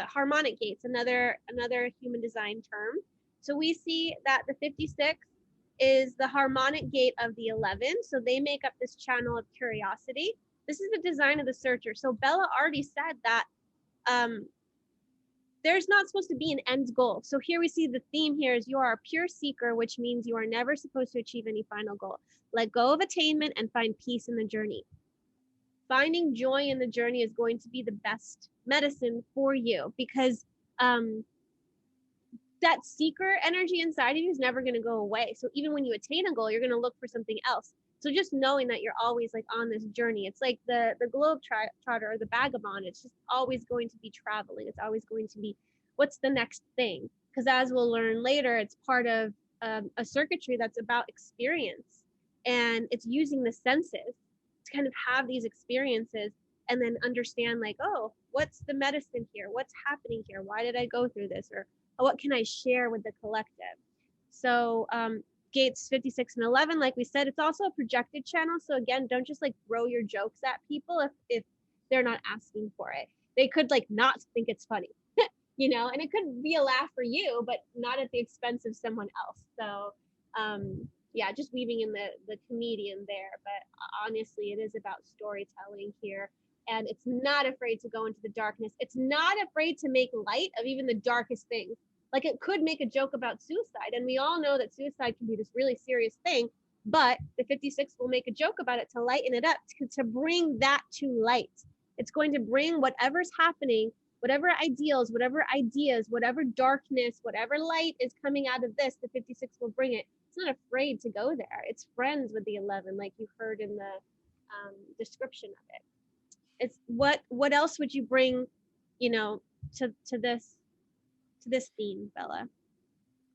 harmonic gates, another human design term. So we see that the 56 is the harmonic gate of the 11. So they make up this channel of curiosity. This is the design of the searcher. So Bella already said that there's not supposed to be an end goal. So here we see the theme here is you are a pure seeker, which means you are never supposed to achieve any final goal. Let go of attainment and find peace in the journey. Finding joy in the journey is going to be the best medicine for you, because that seeker energy inside of you is never going to go away. So even when you attain a goal, you're going to look for something else. So just knowing that you're always like on this journey, it's like the globe trotter or the vagabond. It's just always going to be traveling. It's always going to be, what's the next thing? Because as we'll learn later, it's part of a circuitry that's about experience, and it's using the senses to kind of have these experiences and then understand like, oh, what's the medicine here? What's happening here? Why did I go through this? Or what can I share with the collective? So gates 56 and 11, like we said, it's also a projected channel. So again, don't just like throw your jokes at people if they're not asking for it. They could like not think it's funny, you know, and it could be a laugh for you, but not at the expense of someone else. So yeah, just weaving in the comedian there. But honestly, it is about storytelling here. And it's not afraid to go into the darkness. It's not afraid to make light of even the darkest things. Like it could make a joke about suicide. And we all know that suicide can be this really serious thing, but the 56 will make a joke about it to lighten it up, to bring that to light. It's going to bring whatever's happening, whatever ideals, whatever ideas, whatever darkness, whatever light is coming out of this, the 56 will bring it. It's not afraid to go there. It's friends with the 11, like you heard in the description of it. It's what else would you bring, you know, to this theme, Bella?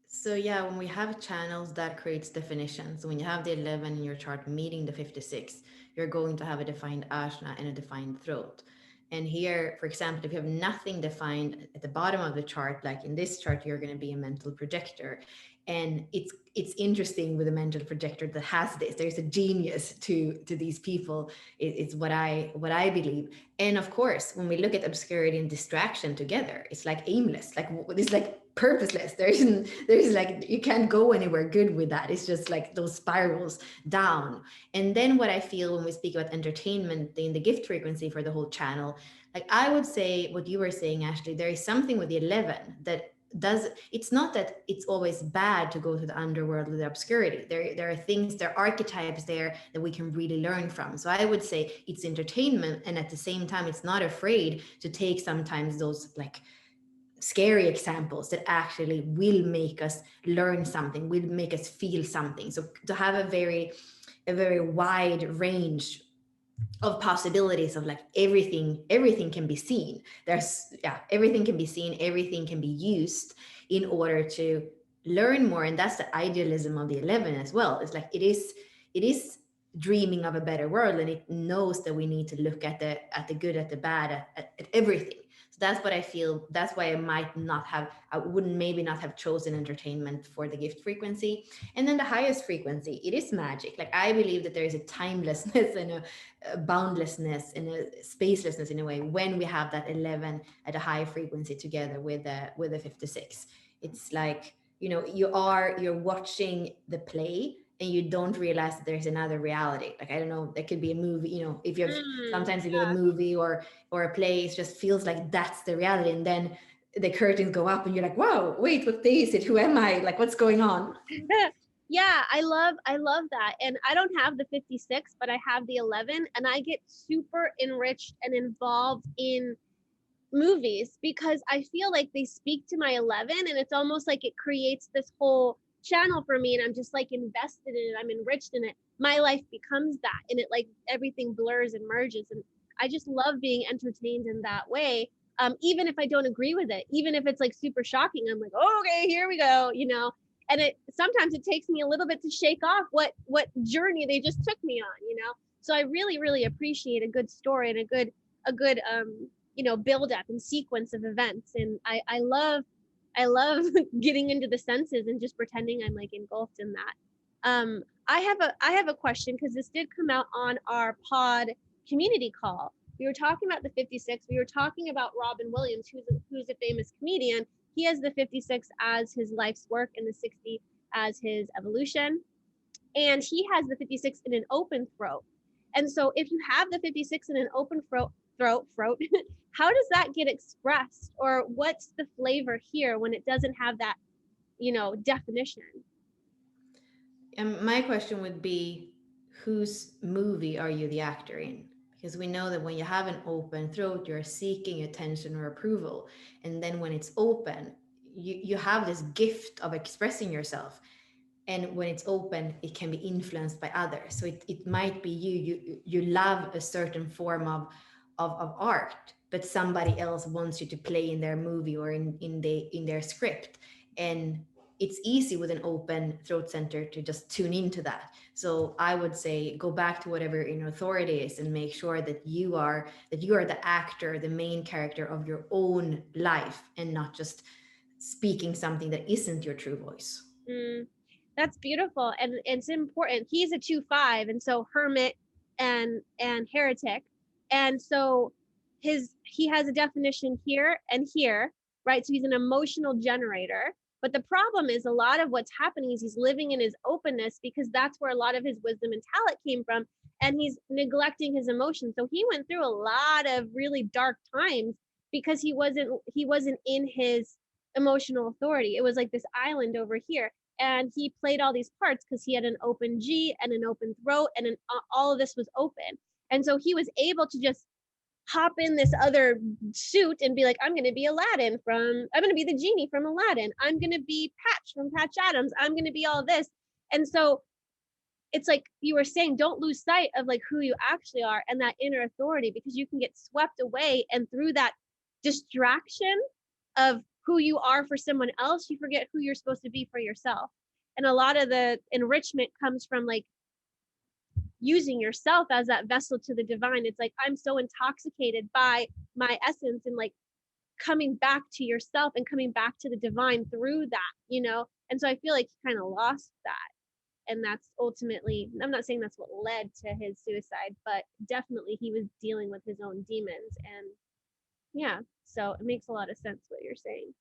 So yeah, when we have channels, that creates definitions. So when you have the 11 in your chart meeting the 56, you're going to have a defined ashna and a defined throat. And here, for example, if you have nothing defined at the bottom of the chart, like in this chart, you're going to be a mental projector. And it's interesting with a mental projector that has this. There's a genius to these people. It's what I believe. And of course, when we look at obscurity and distraction together, it's like aimless. Like it's like purposeless. There's like you can't go anywhere good with that. It's just like those spirals down. And then what I feel when we speak about entertainment in the gift frequency for the whole channel, like I would say what you were saying, Ashley, there is something with the 11 that does. It's not that it's always bad to go to the underworld with the obscurity. There are things, there are archetypes there that we can really learn from. So I would say it's entertainment, and at the same time it's not afraid to take sometimes those like scary examples that actually will make us learn something, will make us feel something. So to have a very wide range of possibilities of like everything can be seen. There's everything can be seen, everything can be used in order to learn more. And that's the idealism of the 11 as well. It's like it is dreaming of a better world, and it knows that we need to look at the good, at the bad, at everything. So that's what I feel. That's why I wouldn't maybe not have chosen entertainment for the gift frequency. And then the highest frequency, it is magic. Like I believe that there is a timelessness and a boundlessness and a spacelessness in a way when we have that 11 at a high frequency together with the 56. It's like, you're watching the play and you don't realize that there's another reality. Like, I don't know, there could be a movie, if you have, sometimes if you have a movie or a play, it just feels like that's the reality. And then the curtains go up and you're like, whoa, wait, what day is it? Who am I? Like, what's going on? Yeah, I love that. And I don't have the 56, but I have the 11, and I get super enriched and involved in movies because I feel like they speak to my 11, and it's almost like it creates this whole channel for me, and I'm just like invested in it. I'm enriched in it. My life becomes that, and it like everything blurs and merges, and I just love being entertained in that way. Even if I don't agree with it, even if it's like super shocking, I'm like, oh, okay, here we go, and it sometimes it takes me a little bit to shake off what journey they just took me on. So I really, really appreciate a good story and a good build up and sequence of events. And I love getting into the senses and just pretending I'm like engulfed in that. I have a question, because this did come out on our pod community call. We were talking about the 56. We were talking about Robin Williams, who's a famous comedian. He has the 56 as his life's work and the 60 as his evolution. And he has the 56 in an open throat. And so if you have the 56 in an open throat, how does that get expressed? Or what's the flavor here when it doesn't have that, definition? And my question would be, whose movie are you the actor in? Because we know that when you have an open throat, you're seeking attention or approval. And then when it's open, you have this gift of expressing yourself. And when it's open, it can be influenced by others. So it might be you love a certain form of art, but somebody else wants you to play in their movie or in their script. And it's easy with an open throat center to just tune into that. So I would say go back to whatever inner authority is and make sure that you are the actor, the main character of your own life, and not just speaking something that isn't your true voice. Mm, that's beautiful, and it's important. He's a 2-5, and so hermit and heretic, and so he has a definition here and here, right? So he's an emotional generator. But the problem is a lot of what's happening is he's living in his openness because that's where a lot of his wisdom and talent came from, and he's neglecting his emotions. So he went through a lot of really dark times because he wasn't in his emotional authority. It was like this island over here, and he played all these parts because he had an open G and an open throat, and all of this was open. And so he was able to just hop in this other suit and be like, I'm going to be I'm going to be the genie from Aladdin. I'm going to be Patch from Patch Adams. I'm going to be all this. And so it's like you were saying, don't lose sight of like who you actually are and that inner authority, because you can get swept away, and through that distraction of who you are for someone else, you forget who you're supposed to be for yourself. And a lot of the enrichment comes from like using yourself as that vessel to the divine. It's like, I'm so intoxicated by my essence, and like coming back to yourself and coming back to the divine through that. And so I feel like he kind of lost that. And that's ultimately, I'm not saying that's what led to his suicide, but definitely he was dealing with his own demons. And yeah, so it makes a lot of sense what you're saying.